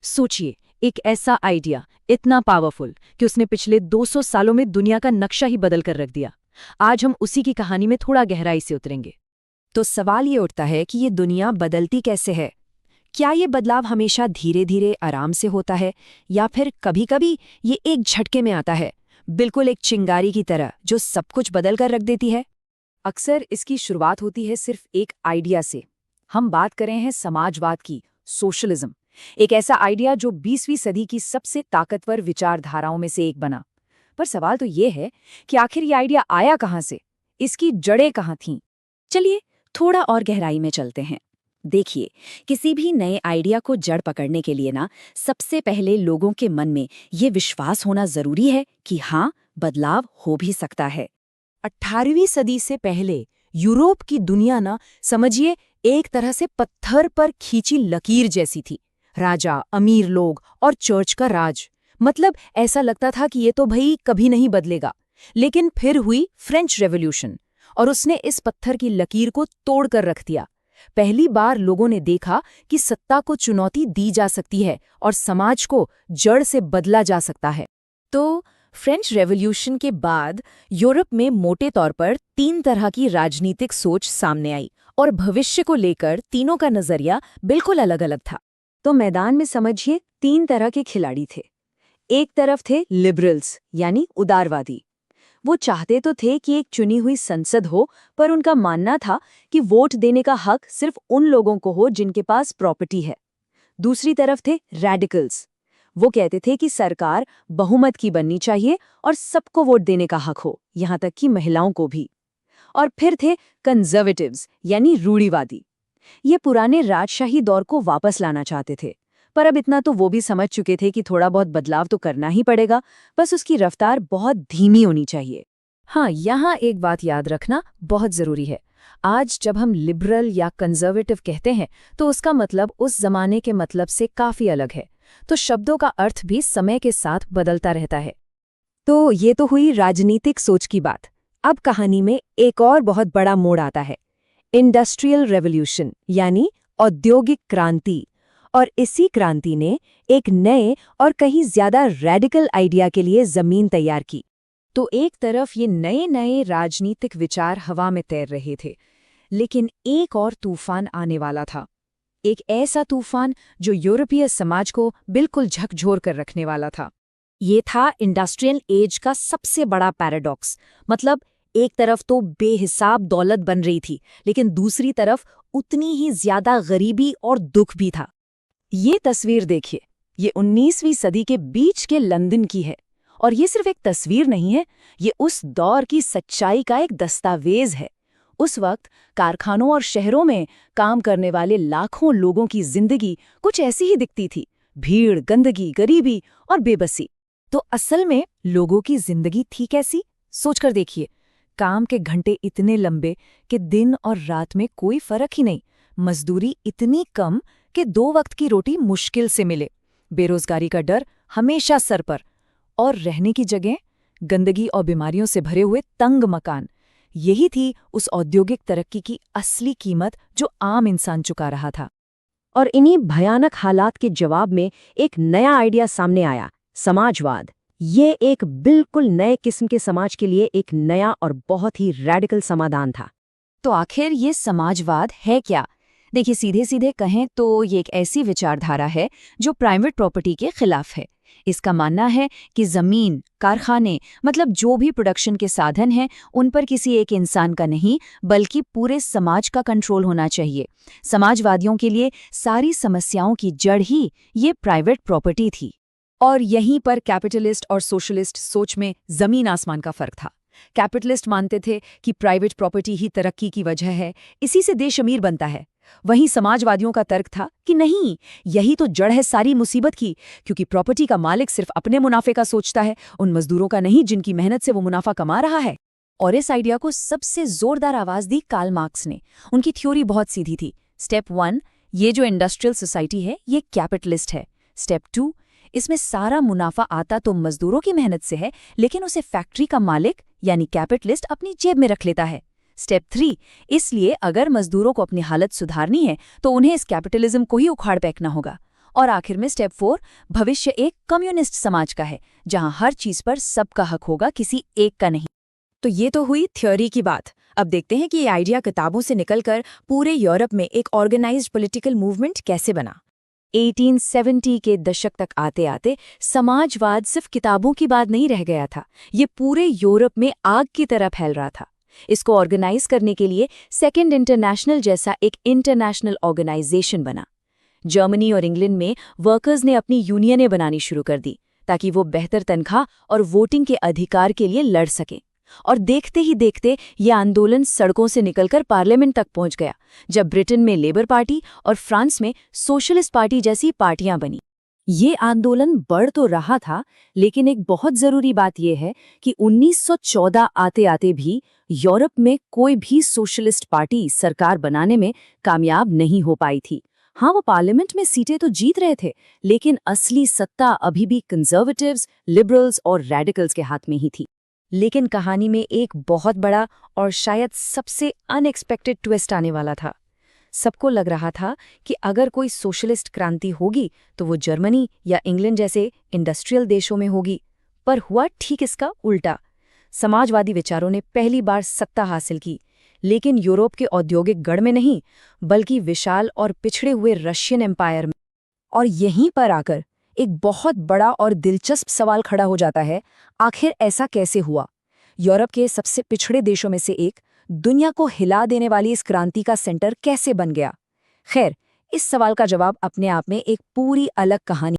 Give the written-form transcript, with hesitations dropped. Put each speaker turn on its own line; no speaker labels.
सोचिए, एक ऐसा आइडिया इतना पावरफुल कि उसने पिछले 200 सालों में दुनिया का नक्शा ही बदल कर रख दिया। आज हम उसी की कहानी में थोड़ा गहराई से उतरेंगे।
तो सवाल ये उठता है कि ये दुनिया बदलती कैसे है? क्या ये बदलाव हमेशा धीरे धीरे आराम से होता है, या फिर कभी-कभी ये एक झटके में आता है, बिल्कुल एक चिंगारी की तरह जो सब कुछ बदल कर रख देती है?
अक्सर इसकी शुरुआत होती है सिर्फ एक आइडिया से। हम बात कर रहे हैं समाजवाद की, सोशलिज्म। एक ऐसा आइडिया जो 20वीं सदी की सबसे ताकतवर विचारधाराओं में से एक बना। पर सवाल तो ये है कि आखिर ये आइडिया आया कहाँ से, इसकी जड़ें कहाँ थीं?
चलिए थोड़ा और गहराई में चलते हैं। देखिए, किसी भी नए आइडिया को जड़ पकड़ने के लिए ना सबसे पहले लोगों के मन में ये विश्वास होना जरूरी है कि हाँ, बदलाव हो भी सकता है।
18वीं सदी से पहले यूरोप की दुनिया ना, समझिए, एक तरह से पत्थर पर खींची लकीर जैसी थी। राजा, अमीर लोग और चर्च का राज। मतलब ऐसा लगता था कि ये तो भाई कभी नहीं बदलेगा। लेकिन फिर हुई फ्रेंच रेवोल्यूशन और उसने इस पत्थर की लकीर को तोड़कर रख दिया। पहली बार लोगों ने देखा कि सत्ता को चुनौती दी जा सकती है और समाज को जड़ से बदला जा सकता है।
तो फ्रेंच रेवोल्यूशन के बाद यूरोप में मोटे तौर पर 3 तरह की राजनीतिक सोच सामने आई और भविष्य को लेकर तीनों का नजरिया बिल्कुल अलग-अलग था।
तो मैदान में समझिए 3 तरह के खिलाड़ी थे। एक तरफ थे लिबरल्स, यानी उदारवादी। वो चाहते तो थे कि एक चुनी हुई संसद हो, पर उनका मानना था कि वोट देने का हक सिर्फ उन लोगों को हो जिनके पास प्रॉपर्टी है। दूसरी तरफ थे रेडिकल्स। वो कहते थे कि सरकार बहुमत की बननी चाहिए और सबको वोट देने का हक हो, यहाँ तक कि महिलाओं को भी। और फिर थे कंजर्वेटिव्स, यानी रूढ़िवादी। ये पुराने राजशाही दौर को वापस लाना चाहते थे, पर अब इतना तो वो भी समझ चुके थे कि थोड़ा बहुत बदलाव तो करना ही पड़ेगा, बस उसकी रफ्तार बहुत धीमी होनी चाहिए।
हाँ, यहाँ एक बात याद रखना बहुत जरूरी है। आज जब हम लिबरल या कंजर्वेटिव कहते हैं तो उसका मतलब उस जमाने के मतलब से काफी अलग है। तो शब्दों का अर्थ भी समय के साथ बदलता रहता है।
तो ये तो हुई राजनीतिक सोच की बात। अब कहानी में एक और बहुत बड़ा मोड़ आता है, इंडस्ट्रियल रेवोल्यूशन, यानी औद्योगिक क्रांति। और इसी क्रांति ने एक नए और कहीं ज्यादा रेडिकल आइडिया के लिए जमीन तैयार की। तो एक तरफ ये नए नए राजनीतिक विचार हवा में तैर रहे थे, लेकिन एक और तूफान आने वाला था। एक ऐसा तूफान जो यूरोपीय समाज को बिल्कुल झकझोर कर रखने वाला था।
ये था इंडस्ट्रियल एज का सबसे बड़ा पैराडॉक्स। मतलब एक तरफ तो बेहिसाब दौलत बन रही थी, लेकिन दूसरी तरफ उतनी ही ज्यादा गरीबी और दुख भी था।
ये तस्वीर देखिए, ये 19वीं सदी के बीच के लंदन की है। और ये सिर्फ एक तस्वीर नहीं है, ये उस दौर की सच्चाई का एक दस्तावेज है। उस वक्त कारखानों और शहरों में काम करने वाले लाखों लोगों की जिंदगी कुछ ऐसी ही दिखती थी। भीड़, गंदगी, गरीबी और बेबसी। तो असल में लोगों की जिंदगी थी कैसी, सोचकर देखिए। काम के घंटे इतने लंबे कि दिन और रात में कोई फर्क ही नहीं। मजदूरी इतनी कम कि 2 वक्त की रोटी मुश्किल से मिले। बेरोजगारी का डर हमेशा सर पर। और रहने की जगह गंदगी और बीमारियों से भरे हुए तंग मकान। यही थी उस औद्योगिक तरक्की की असली कीमत जो आम इंसान चुका रहा था। और इन्हीं भयानक हालात के जवाब में एक नया आइडिया सामने आया, समाजवाद। ये एक बिल्कुल नए किस्म के समाज के लिए एक नया और बहुत ही रेडिकल समाधान था।
तो आखिर ये समाजवाद है क्या? देखिए, सीधे सीधे कहें तो ये एक ऐसी विचारधारा है जो प्राइवेट प्रॉपर्टी के खिलाफ है। इसका मानना है कि जमीन, कारखाने, मतलब जो भी प्रोडक्शन के साधन हैं, उन पर किसी एक इंसान का नहीं बल्कि पूरे समाज का कंट्रोल होना चाहिए। समाजवादियों के लिए सारी समस्याओं की जड़ ही ये प्राइवेट प्रॉपर्टी थी।
और यहीं पर कैपिटलिस्ट और सोशलिस्ट सोच में जमीन आसमान का फर्क था। कैपिटलिस्ट मानते थे कि प्राइवेट प्रॉपर्टी ही तरक्की की वजह है, इसी से देश अमीर बनता है। वहीं समाजवादियों का तर्क था कि नहीं, यही तो जड़ है सारी मुसीबत की, क्योंकि प्रॉपर्टी का मालिक सिर्फ अपने मुनाफे का सोचता है, उन मजदूरों का नहीं जिनकी मेहनत से वो मुनाफा कमा रहा है। और इस आइडिया को सबसे जोरदार आवाज दी कार्ल मार्क्स ने। उनकी थ्योरी बहुत सीधी थी। स्टेप 1, ये जो इंडस्ट्रियल सोसाइटी है ये कैपिटलिस्ट है। स्टेप 2, इसमें सारा मुनाफा आता तो मजदूरों की मेहनत से है, लेकिन उसे फैक्ट्री का मालिक यानी कैपिटलिस्ट अपनी जेब में रख लेता है। स्टेप 3, इसलिए अगर मजदूरों को अपनी हालत सुधारनी है तो उन्हें इस कैपिटलिज्म को ही उखाड़ फेंकना होगा।
और आखिर में स्टेप 4, भविष्य एक कम्युनिस्ट समाज का है, जहां हर चीज पर सबका हक होगा, किसी एक का नहीं।
तो ये तो हुई थ्योरी की बात। अब देखते हैं कि ये आइडिया किताबों से निकलकर पूरे यूरोप में एक ऑर्गेनाइज्ड पॉलिटिकल मूवमेंट कैसे बना। 1870 के दशक तक आते आते समाजवाद सिर्फ किताबों की बात नहीं रह गया था, ये पूरे यूरोप में आग की तरह फैल रहा था। इसको ऑर्गेनाइज करने के लिए सेकेंड इंटरनेशनल जैसा एक इंटरनेशनल ऑर्गेनाइजेशन बना। जर्मनी और इंग्लैंड में वर्कर्स ने अपनी यूनियनें बनानी शुरू कर दी ताकि वो बेहतर तनख्वाह और वोटिंग के अधिकार के लिए लड़ सकें। और देखते ही देखते ये आंदोलन सड़कों से निकलकर पार्लियामेंट तक पहुंच गया, जब ब्रिटेन में लेबर पार्टी और फ्रांस में सोशलिस्ट पार्टी जैसी पार्टियां बनी। ये आंदोलन बढ़ तो रहा था, लेकिन एक बहुत जरूरी बात यह है कि 1914 आते आते भी यूरोप में कोई भी सोशलिस्ट पार्टी सरकार बनाने में कामयाब नहीं हो पाई थी। हाँ, वो पार्लियामेंट में सीटें तो जीत रहे थे, लेकिन असली सत्ता अभी भी कंजर्वेटिव्स, लिबरल्स और रेडिकल्स के हाथ में ही थी। लेकिन कहानी में एक बहुत बड़ा और शायद सबसे अनएक्सपेक्टेड ट्विस्ट आने वाला था। सबको लग रहा था कि अगर कोई सोशलिस्ट क्रांति होगी तो वो जर्मनी या इंग्लैंड जैसे इंडस्ट्रियल देशों में होगी, पर हुआ ठीक इसका उल्टा। समाजवादी विचारों ने पहली बार सत्ता हासिल की, लेकिन यूरोप के औद्योगिक गढ़ में नहीं, बल्कि विशाल और पिछड़े हुए रशियन एम्पायर में। और यहीं पर आकर एक बहुत बड़ा और दिलचस्प सवाल खड़ा हो जाता है, आखिर ऐसा कैसे हुआ? यूरोप के सबसे पिछड़े देशों में से एक दुनिया को हिला देने वाली इस क्रांति का सेंटर कैसे बन गया? खैर, इस सवाल का जवाब अपने आप में एक पूरी अलग कहानी